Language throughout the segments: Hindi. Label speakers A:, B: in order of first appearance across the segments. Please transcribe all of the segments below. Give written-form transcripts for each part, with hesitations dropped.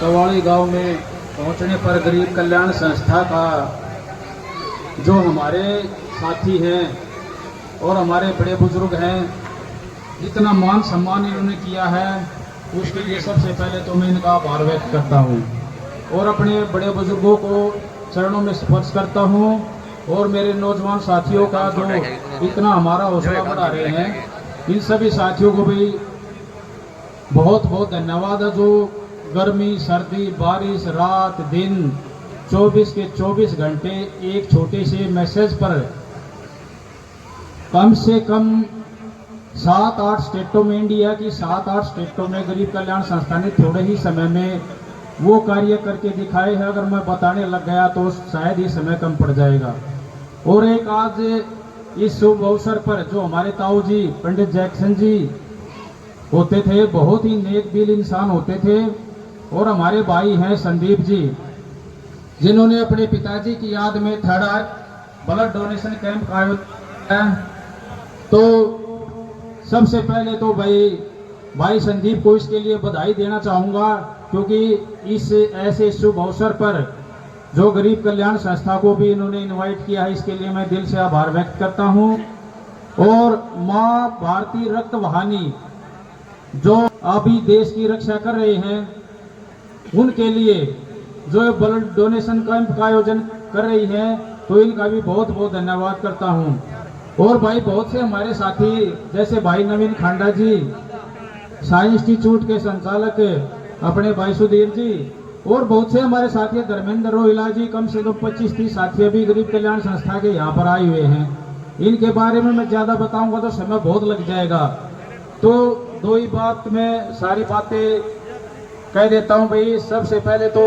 A: कवाड़ी गांव में पहुंचने पर गरीब कल्याण संस्था का जो हमारे साथी हैं और हमारे बड़े बुजुर्ग हैं, जितना मान सम्मान इन्होंने किया है उसके लिए सबसे पहले तो मैं इनका आभार व्यक्त करता हूं और अपने बड़े बुजुर्गों को चरणों में स्पर्श करता हूं। और मेरे नौजवान साथियों का जो इतना हमारा हौसला बढ़ा रहे हैं, इन सभी साथियों को भी बहुत बहुत धन्यवाद है। जो गर्मी, सर्दी, बारिश, रात दिन 24 के 24 घंटे एक छोटे से मैसेज पर कम से कम 7-8 स्टेटों में, इंडिया की 7-8 स्टेटों में गरीब कल्याण संस्था ने थोड़े ही समय में वो कार्य करके दिखाए हैं। अगर मैं बताने लग गया तो शायद ही समय कम पड़ जाएगा। और एक आज इस शुभ अवसर पर जो हमारे ताऊ जी पंडित जैक्सन जी होते थे, बहुत ही नेक दिल इंसान होते थे, और हमारे भाई हैं संदीप जी, जिन्होंने अपने पिताजी की याद में थर्ड ब्लड डोनेशन कैंप का आयोजन। तो सबसे पहले तो भाई संदीप को इसके लिए बधाई देना चाहूंगा, क्योंकि इस ऐसे शुभ अवसर पर जो गरीब कल्याण संस्था को भी इन्होंने इनवाइट किया है, इसके लिए मैं दिल से आभार व्यक्त करता हूं। और मां भारती रक्त वाहिनी जो अभी देश की रक्षा कर रहे हैं, उनके लिए जो ब्लड डोनेशन कैंप का आयोजन कर रही है, तो इनका भी बहुत बहुत धन्यवाद करता हूं। और भाई बहुत से हमारे साथी जैसे भाई नवीन खांडा जी, साइंस इंस्टीट्यूट के संचालक अपने भाई सुधीर जी, और बहुत से हमारे साथी धर्मेंद्र रोहिला जी, कम से कम 25-30 साथी अभी गरीब कल्याण संस्था के यहाँ पर आए हुए हैं। इनके बारे में मैं ज्यादा बताऊंगा तो समय बहुत लग जाएगा, तो दो ही बात में सारी बातें कह देता हूं। भाई सबसे पहले तो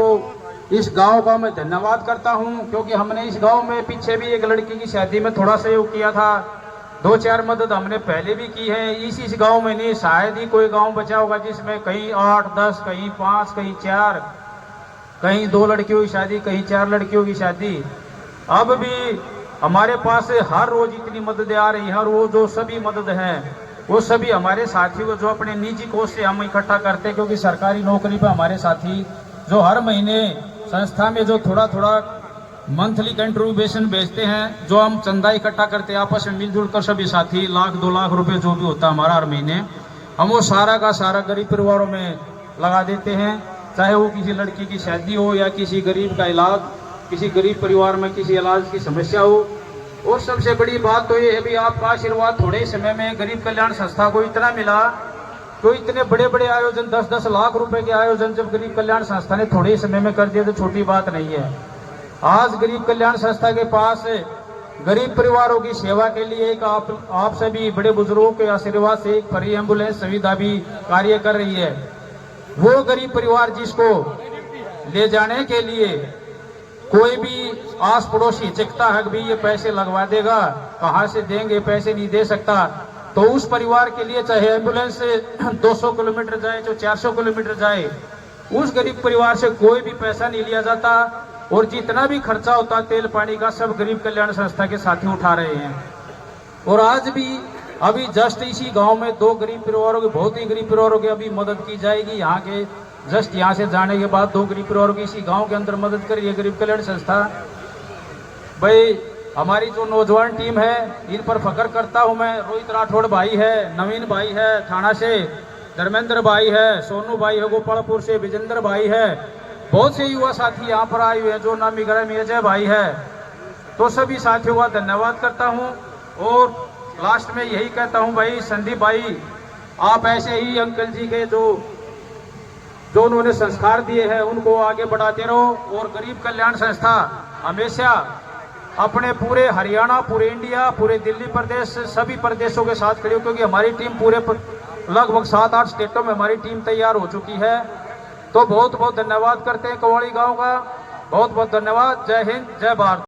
A: इस गांव का मैं धन्यवाद करता हूं, क्योंकि हमने इस गांव में पीछे भी एक लड़की की शादी में थोड़ा सहयोग किया था, 2-4 मदद हमने पहले भी की है। इस गांव में नहीं, शायद ही कोई गांव बचा होगा जिसमें कहीं 8-10, कहीं 5, कहीं 4, कहीं 2 लड़कियों की शादी, कहीं 4 लड़कियों की शादी। अब भी हमारे पास हर रोज इतनी मदद आ रही है, और वो जो सभी मदद है वो सभी हमारे साथियों को जो अपने निजी कोष से हम इकट्ठा करते हैं, क्योंकि सरकारी नौकरी पर हमारे साथी जो हर महीने संस्था में जो थोड़ा थोड़ा मंथली कंट्रीब्यूशन भेजते हैं, जो हम चंदा इकट्ठा करते हैं आपस में मिलजुल कर, सभी साथी 1-2 लाख रुपए जो भी होता है हमारा हर महीने, हम वो सारा का सारा गरीब परिवारों में लगा देते हैं। चाहे वो किसी लड़की की शादी हो या किसी गरीब का इलाज, किसी गरीब परिवार में किसी इलाज की समस्या हो। और सबसे बड़ी बात तो ये है भी आपका आशीर्वाद थोड़े ही समय में गरीब कल्याण संस्था को इतना मिला, तो इतने बड़े बड़े आयोजन 10-10 लाख रुपए के आयोजन जब गरीब कल्याण संस्था ने थोड़े ही समय में कर दिया तो छोटी बात नहीं है। आज गरीब कल्याण संस्था के पास गरीब परिवारों की सेवा के लिए एक आप सभी बड़े बुजुर्गों के आशीर्वाद से एक फ्री एम्बुलेंस सुविधा भी कार्य कर रही है। वो गरीब परिवार जिसको ले जाने के लिए कोई भी आस पड़ोसी हिचकता है कि भाई ये पैसे लगवा देगा, कहाँ से देंगे, पैसे नहीं दे सकता, तो उस परिवार के लिए चाहे एम्बुलेंस 200 किलोमीटर जाए, जो 400 किलोमीटर जाए, उस गरीब परिवार से कोई भी पैसा नहीं लिया जाता, और जितना भी खर्चा होता तेल पानी का सब गरीब कल्याण संस्था के साथी उठा रहे हैं। और आज भी अभी जस्ट इसी गांव में 2 गरीब परिवारों की, बहुत ही गरीब परिवारों की अभी मदद की जाएगी। यहाँ के जस्ट यहाँ से जाने के बाद 2 गरीब परिवारों की इसी गांव के अंदर मदद करिए गरीब कल्याण संस्था। भाई हमारी जो नौजवान टीम है, इन पर फख्र करता हूं मैं। रोहित राठौड़ भाई है, नवीन भाई है थाना से, धर्मेंद्र भाई है, सोनू भाई है गोपालपुर से, विजेंद्र भाई है, बहुत से युवा साथी यहाँ पर आए हुए हैं, जो नामी ग्रामी अजय भाई है। तो सभी साथियों का धन्यवाद करता हूँ। और लास्ट में यही कहता हूँ भाई संदीप भाई, आप ऐसे ही अंकल जी के जो उन्होंने संस्कार दिए हैं उनको आगे बढ़ाते रहो। और गरीब कल्याण संस्था हमेशा अपने पूरे हरियाणा, पूरे इंडिया, पूरे दिल्ली प्रदेश, सभी प्रदेशों के साथ खड़ी हो, क्योंकि हमारी टीम पूरे लगभग 7-8 स्टेटों में हमारी टीम तैयार हो चुकी है। तो बहुत बहुत धन्यवाद करते हैं कवाड़ी गांव का, बहुत बहुत धन्यवाद। जय हिंद, जय भारत।